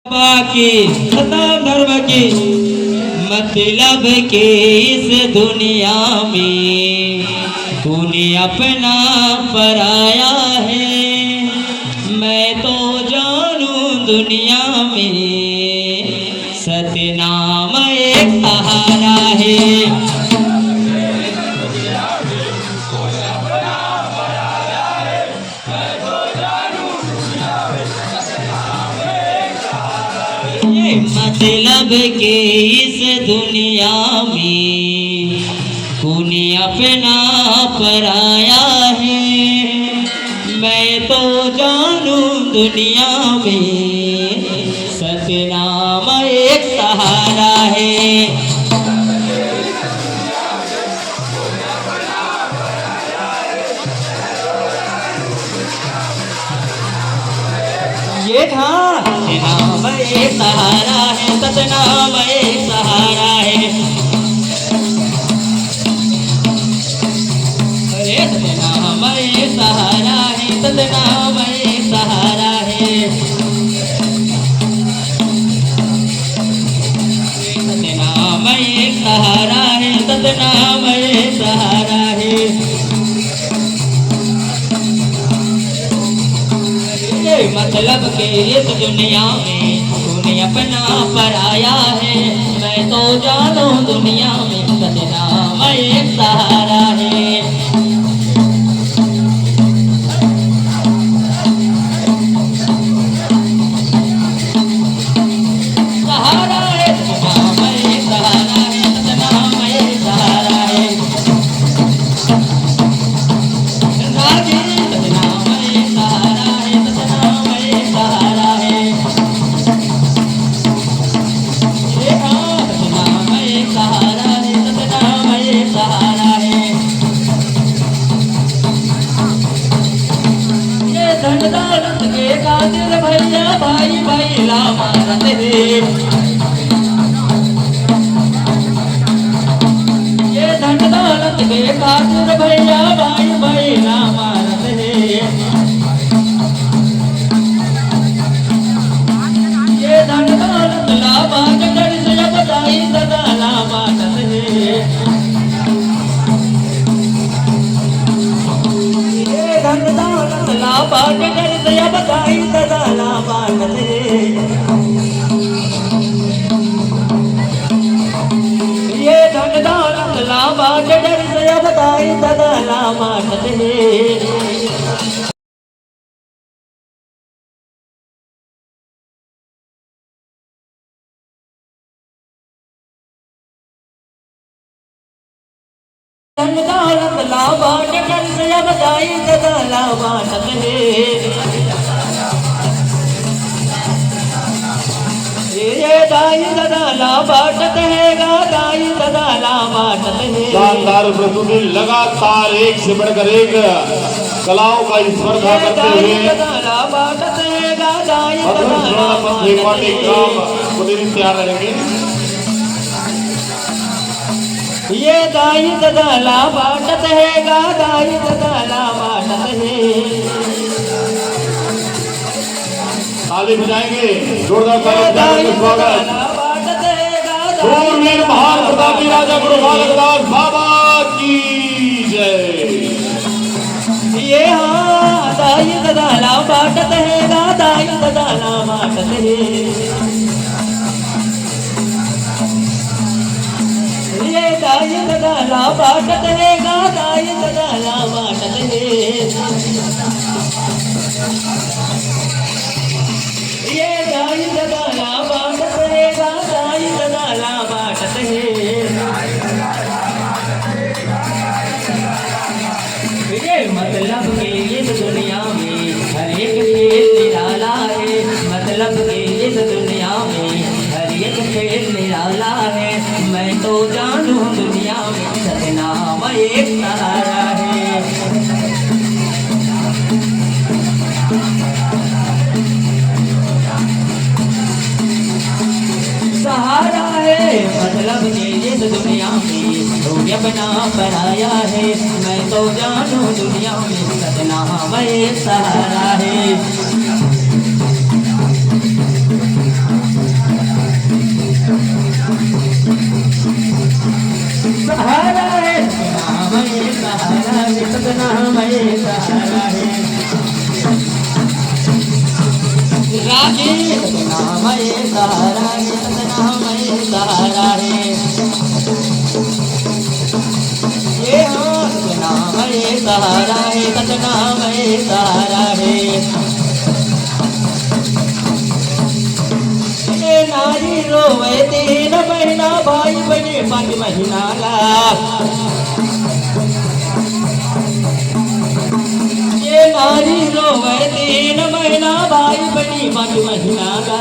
की सनातन धर्म की मतलब के इस दुनिया में तूने अपना पराया है। मैं तो जानूं दुनिया में सतनाम एक सहारा है। मतलब के इस दुनिया में तूने अपना पराया है। मैं तो जानूं दुनिया में सतनाम एक सहारा है। ये था सतनाम एक सहारा है, सतनाम एक सहारा है। अरे सतनाम एक सहारा है, सतनाम एक सहारा है। सतनाम एक सहारा है, सतनाम एक सहारा है। मतलब के इस दुनिया में तूने अपना पराया है। मैं तो जानूं दुनिया में सतनाम एक सहारा है। सहारा है सतनाम एक सहारा है, सतनाम एक सहारा है। राजी सतनाम एक सहारा है, सतनाम एक सहारा है। ये हाँ सतनाम एक सहारा है, सतनाम एक सहारा है। ये धन दौलत के खातिर भैया भाई भाई ला मारत है। ये धन दौलत के खातिर भैया भाई भाई ला मारत है। ये धन दौलत लाभा के डर से अब दाई सदा लाभाटत है। ये धन दौलत लाभा के डर से अब दाई सदा लाभाटत है। ये धन दौलत लाभा के डर से अब दाई सदा लाभाटत है। धन दौलत लाभा के डर से अब दाई सदा लाभाटत है। ये दाई सदा लाभाटत है, दाई सदा लाभाटत है। शानदार प्रस्तुति लगातार एक से बढ़कर एक कलाओं का स्पर्धा करते हुए लाभाटत है, दाई सदा तैयार रहेंगे। ये दाई सदा लाभाटत है, दाई सदा लाभाटत है। ताली बजाएंगे, जोरदार ताली बजाएंगे। स्वागत सूरवीर महान प्रतापी राजा गुरु बालक दास बाबा की जय। ये हाँ दाई सदा लाभाटत है, दाई सदा लाभाटत है। ये दाई सदा लाभाटत है, दाई सदा लाभाटत है। ये दाई सदा लाभाटत है, दाई सदा लाभाटत है। ये मतलब के इस दुनिया में हर एक खेल निराला है। मतलब के इस दुनिया में हर एक खेल निराला है। मैं तो जानूं दुनिया में सतनाम एक सहारा है। सहारा है मतलब के इस दुनिया में तूने अपना पराया है। मैं तो जानूं दुनिया में सतनाम एक सहारा है। राधे सतनाम सहारा है सतनाम सहारा है ये हाँ सतनाम सहारा है सतनाम सहारा है ये नारी रोवे 3 महीना भाई बने 5 महीना ला ये नारी रोवे 3 महीना भाई बनी 5 महीना का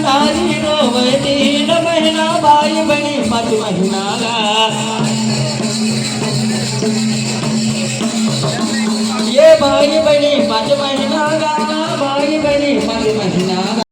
नारी रोवे 3 महीना भाई बनी 5 महीना का ये भाई बनी 5 महीना का भाई बनी 5 महीना का